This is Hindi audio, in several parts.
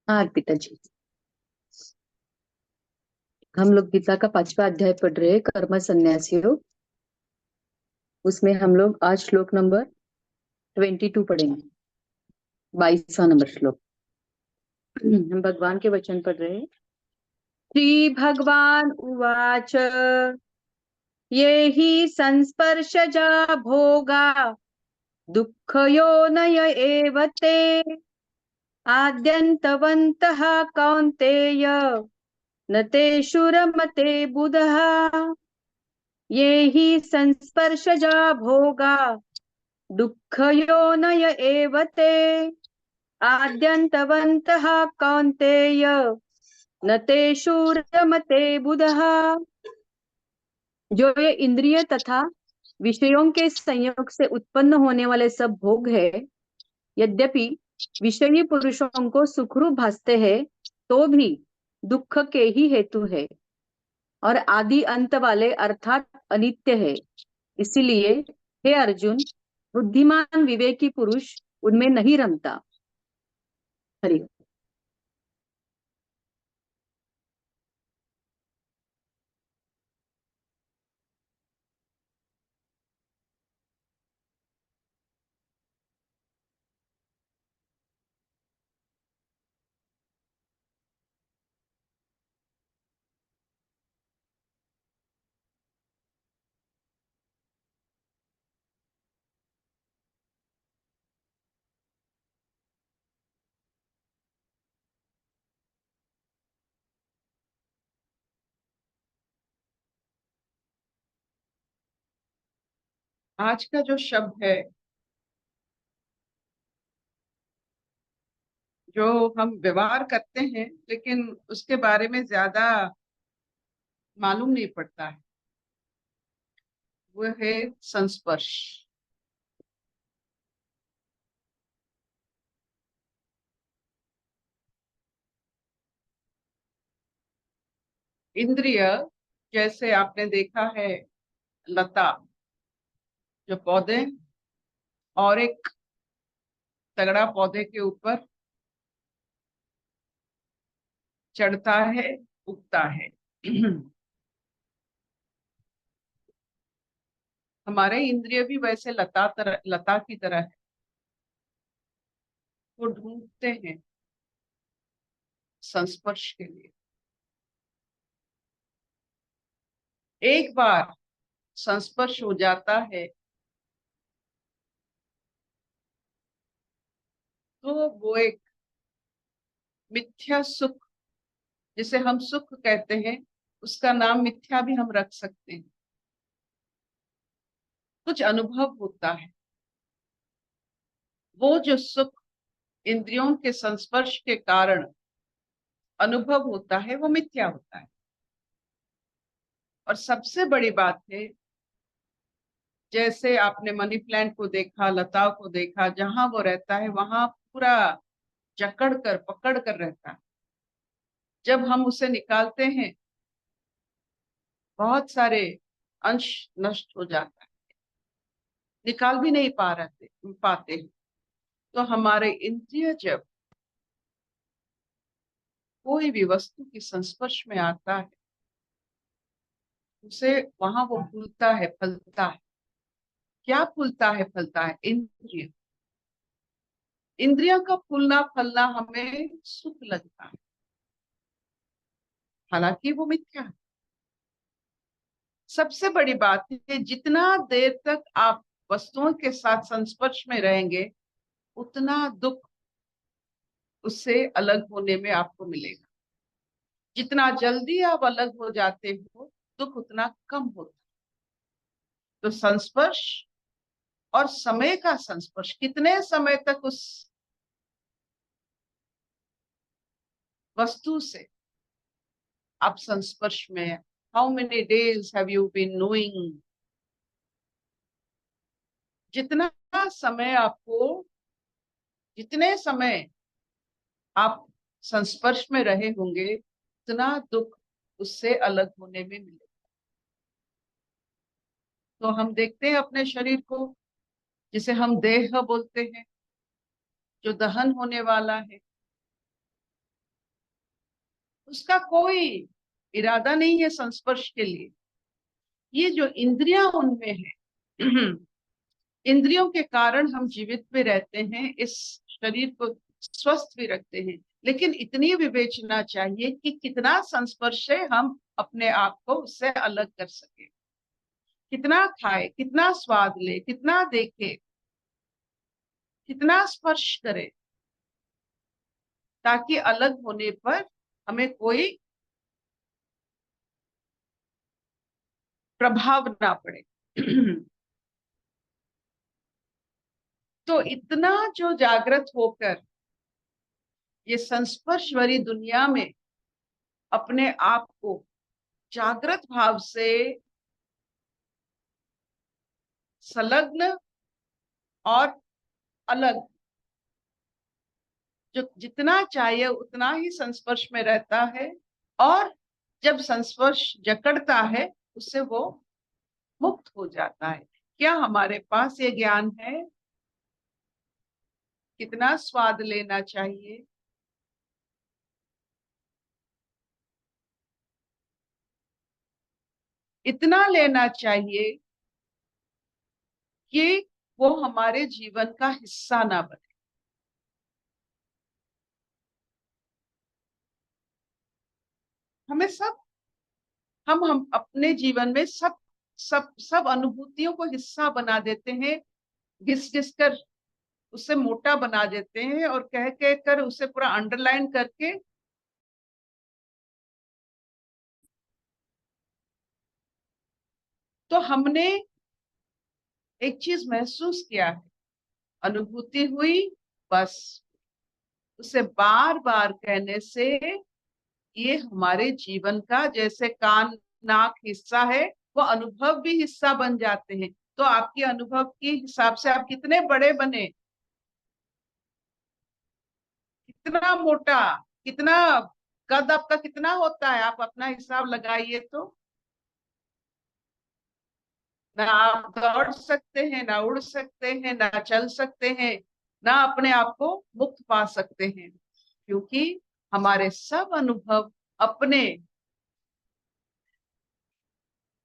हाँ अर्पिता जी, हम लोग गीता का 5वां अध्याय पढ़ रहे हैं, कर्म संन्यासियों। उसमें हम लोग आज श्लोक नंबर 22 पढ़ेंगे, 22वां नंबर श्लोक। हम भगवान के वचन पढ़ रहे हैं। श्री भगवान उवाच ये हि संस्पर्शजा भोगा दुःखयोनय एव ते आद्यन्तवन्तः कौन्तेय न तेषु रमते बुधः। ये हि संस्पर्शजा भोगा दुःखयोनय एव ते आद्यन्तवन्तः कौन्तेय न तेषु रमते बुधः। जो ये इंद्रिय तथा विषयों के संयोग से उत्पन्न होने वाले सब भोग है, यद्यपि विषयी पुरुषों को सुखरूप भासते हैं, तो भी दुख के ही हेतु है और आदि अंत वाले अर्थात अनित्य है। इसीलिए हे अर्जुन, बुद्धिमान विवेकी पुरुष उनमें नहीं रमता। हरि। आज का जो शब्द है, जो हम व्यवहार करते हैं लेकिन उसके बारे में ज्यादा मालूम नहीं पड़ता है, वो है संस्पर्श। इंद्रिय, जैसे आपने देखा है, लता, जो पौधे और एक तगड़ा पौधे के ऊपर चढ़ता है, उगता है। हमारे इंद्रिय भी वैसे लता की तरह है। वो ढूंढते हैं संस्पर्श के लिए। एक बार संस्पर्श हो जाता है तो वो एक मिथ्या सुख, जिसे हम सुख कहते हैं, उसका नाम मिथ्या भी हम रख सकते हैं। कुछ अनुभव होता है, वो जो सुख इंद्रियों के संस्पर्श के कारण अनुभव होता है, वो मिथ्या होता है। और सबसे बड़ी बात है, जैसे आपने मनी प्लांट को देखा, लता को देखा, जहां वो रहता है वहां पूरा जकड़ कर पकड़ कर रहता है। जब हम उसे निकालते हैं, बहुत सारे अंश नष्ट हो जाता है, निकाल भी नहीं पाते। तो हमारे इंद्रिय जब कोई भी वस्तु के संस्पर्श में आता है, उसे वहां वो फूलता है, फलता है। क्या फूलता है, फलता है? इंद्रिय। इंद्रियों का फूलना फलना हमें सुख लगता है, हालांकि वो मिथ्या है। सबसे बड़ी बात है, जितना देर तक आप वस्तुओं के साथ संस्पर्श में रहेंगे, उतना दुख उससे अलग होने में आपको मिलेगा। जितना जल्दी आप अलग हो जाते हो, दुख उतना कम होता है। तो संस्पर्श और समय का संस्पर्श, कितने समय तक उस वस्तु से आप संस्पर्श में है। How many days have you been knowing. जितना समय आपको, जितने समय आप संस्पर्श में रहे होंगे, उतना दुख उससे अलग होने में मिलेगा। तो हम देखते हैं अपने शरीर को, जिसे हम देह बोलते हैं, जो दहन होने वाला है। उसका कोई इरादा नहीं है संस्पर्श के लिए। ये जो इंद्रियां उनमें है, इंद्रियों के कारण हम जीवित भी रहते हैं, इस शरीर को स्वस्थ भी रखते हैं, लेकिन इतनी विवेचना चाहिए कि कितना संस्पर्श से हम अपने आप को उससे अलग कर सके, कितना खाए, कितना स्वाद ले, कितना देखे, कितना स्पर्श करे, ताकि अलग होने पर हमें कोई प्रभाव ना पड़े। तो इतना जो जागृत होकर ये संस्पर्श भरी दुनिया में अपने आप को जागृत भाव से संलग्न और अलग, जो जितना चाहिए उतना ही संस्पर्श में रहता है, और जब संस्पर्श जकड़ता है उससे वो मुक्त हो जाता है। क्या हमारे पास ये ज्ञान है? कितना स्वाद लेना चाहिए, इतना लेना चाहिए कि वो हमारे जीवन का हिस्सा ना बने। हमें सब हम अपने जीवन में सब सब सब अनुभूतियों को हिस्सा बना देते हैं, घिस घिस कर उसे मोटा बना देते हैं, और कह कह कर उसे पूरा अंडरलाइन करके तो हमने एक चीज महसूस किया है, अनुभूति हुई, बस उसे बार बार कहने से ये हमारे जीवन का जैसे कान नाक हिस्सा है, वो अनुभव भी हिस्सा बन जाते हैं। तो आपके अनुभव के हिसाब से आप कितने बड़े बने, कितना मोटा, कितना कद आपका कितना होता है, आप अपना हिसाब लगाइए। तो ना आप दौड़ सकते हैं, ना उड़ सकते हैं, ना चल सकते हैं, ना अपने आप को मुक्त पा सकते हैं, क्योंकि हमारे सब अनुभव अपने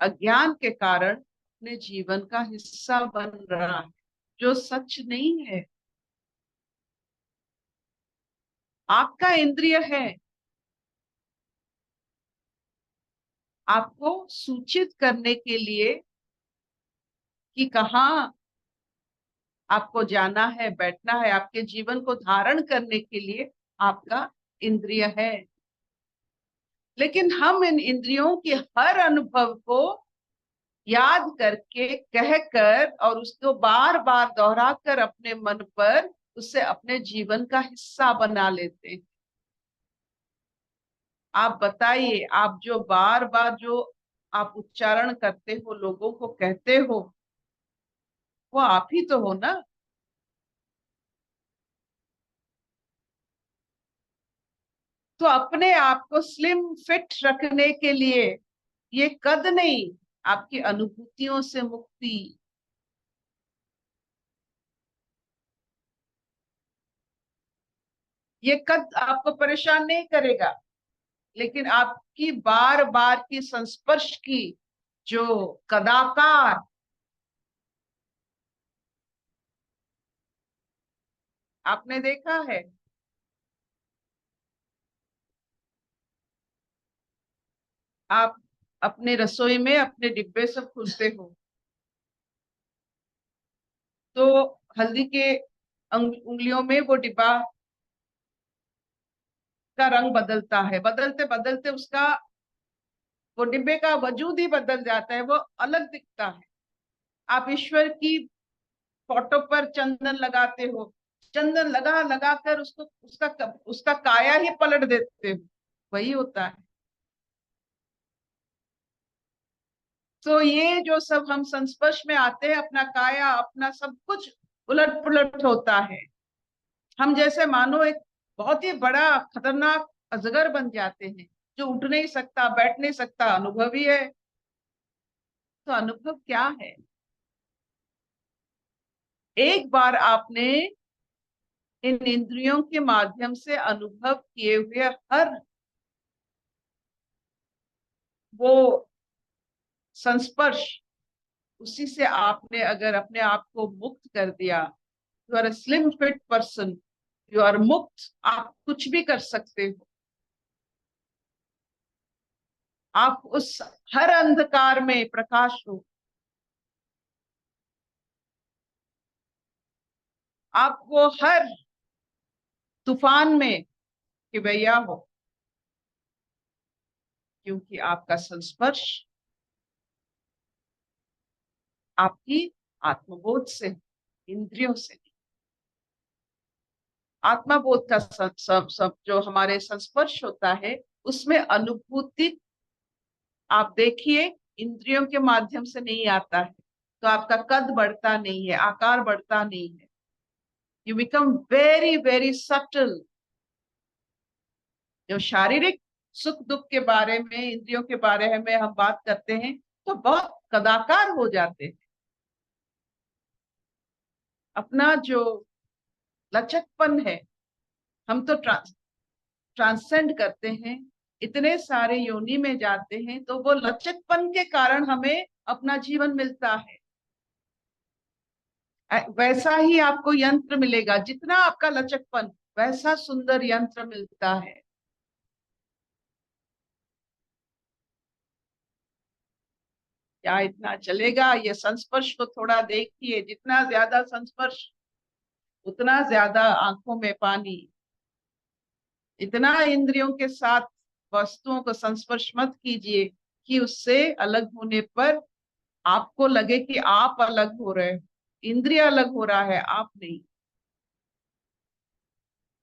अज्ञान के कारण अपने जीवन का हिस्सा बन रहा है, जो सच नहीं है। आपका इंद्रिय है आपको सूचित करने के लिए कि कहाँ आपको जाना है, बैठना है, आपके जीवन को धारण करने के लिए आपका इंद्रिय है। लेकिन हम इन इंद्रियों के हर अनुभव को याद करके, कहकर और उसको बार बार दोहरा कर अपने मन पर उससे अपने जीवन का हिस्सा बना लेते हैं। आप बताइए, आप जो बार बार जो आप उच्चारण करते हो, लोगों को कहते हो, वो आप ही तो हो ना। तो अपने आप को स्लिम फिट रखने के लिए ये कद नहीं, आपकी अनुभूतियों से मुक्ति, ये कद आपको परेशान नहीं करेगा, लेकिन आपकी बार बार की संस्पर्श की जो कदाकार, आपने देखा है, आप अपने रसोई में अपने डिब्बे सब खुलते हो, तो हल्दी के उंगलियों में वो डिब्बा का रंग बदलता है, बदलते बदलते उसका वो डिब्बे का वजूद ही बदल जाता है, वो अलग दिखता है। आप ईश्वर की फोटो पर चंदन लगाते हो, चंदन लगा लगा कर उसको उसका काया ही पलट देते हो, वही होता है। तो ये जो सब हम संस्पर्श में आते हैं, अपना काया अपना सब कुछ उलट पुलट होता है। हम जैसे मानो एक बहुत ही बड़ा खतरनाक अजगर बन जाते हैं, जो उठ नहीं सकता, बैठ नहीं सकता, अनुभवी है। तो अनुभव क्या है? एक बार आपने इन इंद्रियों के माध्यम से अनुभव किए हुए हर वो संस्पर्श, उसी से आपने अगर अपने आप को मुक्त कर दिया, you are a slim fit person, you are मुक्त, आप कुछ भी कर सकते हो। आप उस हर अंधकार में प्रकाश हो, आप वो हर तूफान में खिवैया हो, क्योंकि आपका संस्पर्श आपकी आत्मबोध से, इंद्रियों से। आत्मबोध का सब जो हमारे संस्पर्श होता है, उसमें अनुभूति आप देखिए इंद्रियों के माध्यम से नहीं आता है, तो आपका कद बढ़ता नहीं है, आकार बढ़ता नहीं है। You become very very subtle. जो शारीरिक सुख दुख के बारे में, इंद्रियों के बारे में हम बात करते हैं, तो बहुत कदाकार हो जाते हैं। अपना जो लचकपन है, हम तो ट्रांसेंड करते हैं, इतने सारे योनि में जाते हैं, तो वो लचकपन के कारण हमें अपना जीवन मिलता है। वैसा ही आपको यंत्र मिलेगा, जितना आपका लचकपन, वैसा सुंदर यंत्र मिलता है। क्या इतना चलेगा? ये संस्पर्श को थोड़ा देखिए, जितना ज्यादा संस्पर्श उतना ज्यादा आंखों में पानी। इतना इंद्रियों के साथ वस्तुओं को संस्पर्श मत कीजिए कि उससे अलग होने पर आपको लगे कि आप अलग हो रहे हो। इंद्रिय अलग हो रहा है, आप नहीं।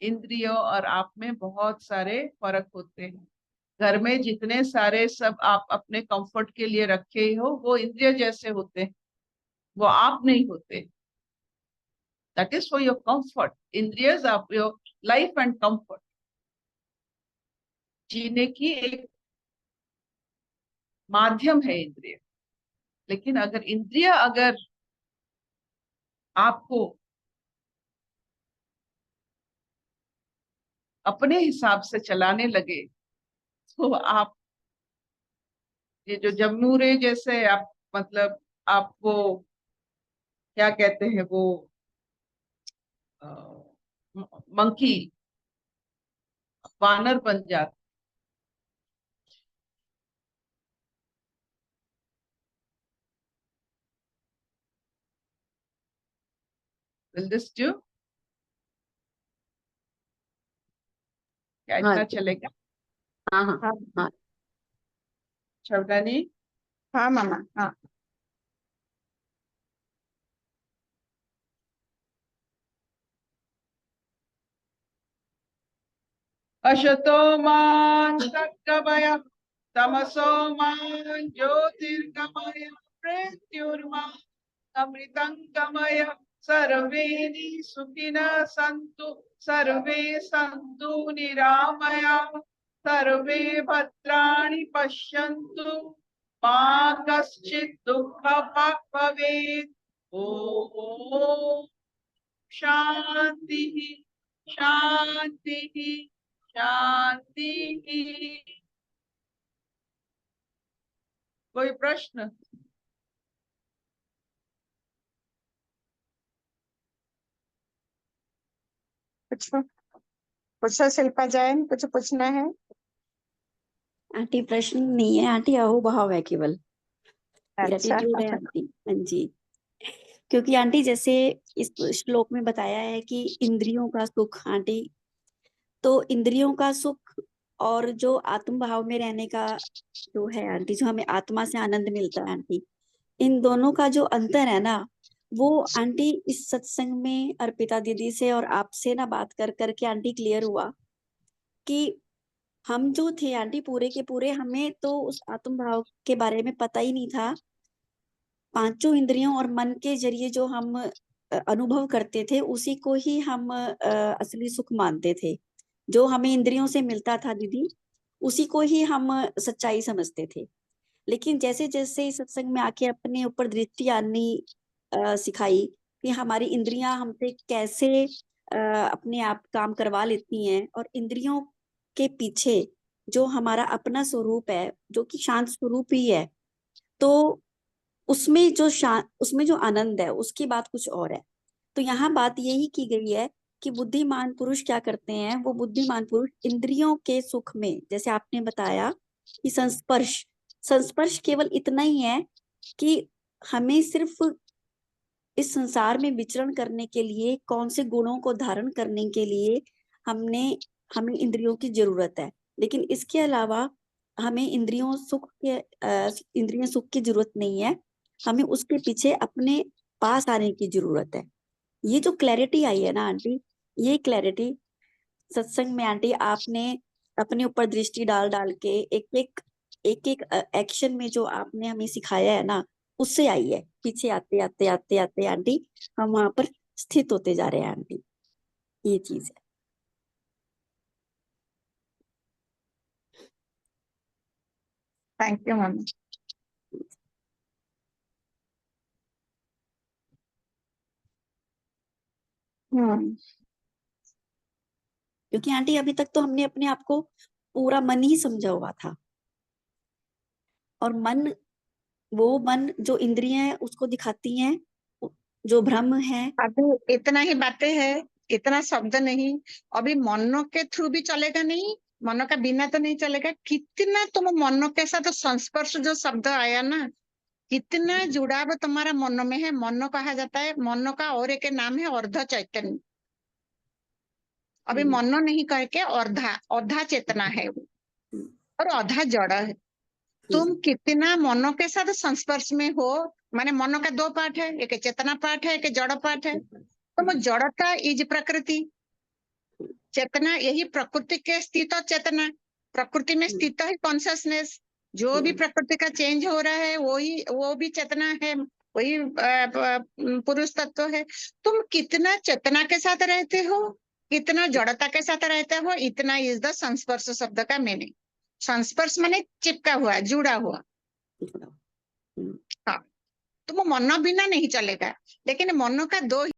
इंद्रियों और आप में बहुत सारे फर्क होते हैं। घर में जितने सारे सब आप अपने कंफर्ट के लिए रखे हो, वो इंद्रिय जैसे होते हैं, वो आप नहीं होते। That is for your comfort. इंद्रियज of your life and comfort, जीने की एक माध्यम है इंद्रिय। लेकिन अगर इंद्रिय अगर आपको अपने हिसाब से चलाने लगे, तो आप ये जो जम्मूरे जैसे आप, मतलब आप वो क्या कहते हैं, वो मंकी, वानर बन जाते। Will this do? क्या हाँ इतना चलेगा? हाँ हाँ हाँ हाँ। शवदानी? हाँ मामा हाँ। अशतो मां सत्कमय, तमसो मां ज्योतिर्गमय, मृत्युर्मा अमृतं गमय। सर्वे सुखिनः सन्तु, सर्वे सन्तु निरामया, सर्वे भद्राणि पश्यन्तु, मा कश्चित् दुःखभाग् भवेत्। ॐ शान्तिः शान्तिः शान्तिः। कोई प्रश्न? पूछो पूछो शिल्पा जैन, कुछ पूछना है? आंटी प्रश्न नहीं है आंटी, अहोभाव है केवल। अच्छा ग्रेटिट्यूड है आंटी। हाँ जी। क्योंकि आंटी जैसे इस श्लोक में बताया है कि इंद्रियों का सुख आंटी, तो इंद्रियों का सुख और जो आत्म भाव में रहने का जो है आंटी, जो हमें आत्मा से आनंद मिलता है आंटी, इन दोनों का जो अंतर है ना, वो आंटी इस सत्संग में अर्पिता दीदी से और आपसे ना बात कर करके आंटी क्लियर हुआ कि हम जो थे आंटी पूरे के पूरे, हमें तो उस आत्म भाव के बारे में पता ही नहीं था। पांचों इंद्रियों और मन के जरिए जो हम अनुभव करते थे, उसी को ही हम असली सुख मानते थे। जो हमें इंद्रियों से मिलता था दीदी, उसी को ही हम सच्चाई समझते थे। लेकिन जैसे जैसे इस सत्संग में आके अपने ऊपर दृष्टि आनी सिखाई कि हमारी इंद्रियां हमसे कैसे अपने आप काम करवा लेती हैं, और इंद्रियों के पीछे जो हमारा अपना स्वरूप है, जो कि शांत स्वरूप ही है, तो उसमें जो आनंद है उसकी बात कुछ और है। तो यहाँ बात यही की गई है कि बुद्धिमान पुरुष क्या करते हैं, वो बुद्धिमान पुरुष इंद्रियों के सुख में, जैसे आपने बताया कि संस्पर्श संस्पर्श केवल इतना ही है कि हमें सिर्फ इस संसार में विचरण करने के लिए, कौन से गुणों को धारण करने के लिए हमें इंद्रियों की जरूरत है। लेकिन इसके अलावा हमें इंद्रियों सुख की जरूरत नहीं है, हमें उसके पीछे अपने पास आने की जरूरत है। ये जो क्लैरिटी आई है ना आंटी, ये क्लैरिटी सत्संग में आंटी आपने अपने ऊपर दृष्टि डाल डाल के एक एक एक्शन में जो आपने हमें सिखाया है ना, उससे आई है। पीछे आते आते आते आते आंटी हम वहां पर स्थित होते जा रहे हैं आंटी, ये चीज है। Thank you mummy. क्योंकि आंटी अभी तक तो हमने अपने आप को पूरा मन ही समझा हुआ था, और वो मन जो इंद्रियां हैं उसको दिखाती हैं, जो भ्रम है। अभी इतना ही बातें है, इतना शब्द नहीं। अभी मनो के थ्रू भी चलेगा नहीं, मनो का बिना तो नहीं चलेगा। कितना तुम मनो के साथ संस्पर्श, जो शब्द आया ना, कितना जुड़ाव तुम्हारा मनो में है। मनो कहा जाता है, मनो का और एक नाम है अर्ध चैतन्य। अभी मनो नहीं करके अर्धा चेतना है वो, और आधा जड़ है। तुम कितना मनो के साथ संस्पर्श में हो। माने मनो का दो पार्ट है, एक चेतना पार्ट है, एक जड़ पार्ट है। तो वो जड़ता इज प्रकृति, चेतना यही प्रकृति के स्थित चेतना, प्रकृति में स्थित है कॉन्शियसनेस। जो भी प्रकृति का चेंज हो रहा है वो भी चेतना है, वही पुरुष तत्व है। तुम कितना चेतना के साथ रहते हो, कितना जड़ता के साथ रहते हो, इतना इज द संस्पर्श शब्द का मीनिंग। संस्पर्श माने चिपका हुआ, जुड़ा हुआ। हाँ, तुम मनो बिना नहीं चलेगा, लेकिन मनो का दो